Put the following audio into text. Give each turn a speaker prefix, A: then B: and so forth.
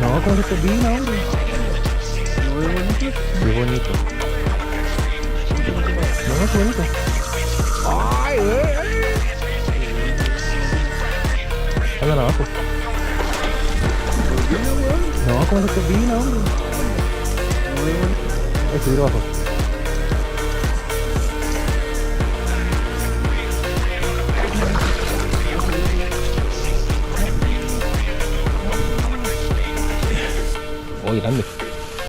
A: No, ¿cómo se termina, hombre?
B: No es bonito.
A: Qué bonito. No, qué bonito. ¡Ay, andan abajo.
B: Turbina, weón.
A: No, ¿cómo se termina, hombre?
B: No es bonito.
A: Hay que subir abajo. Oh, grande.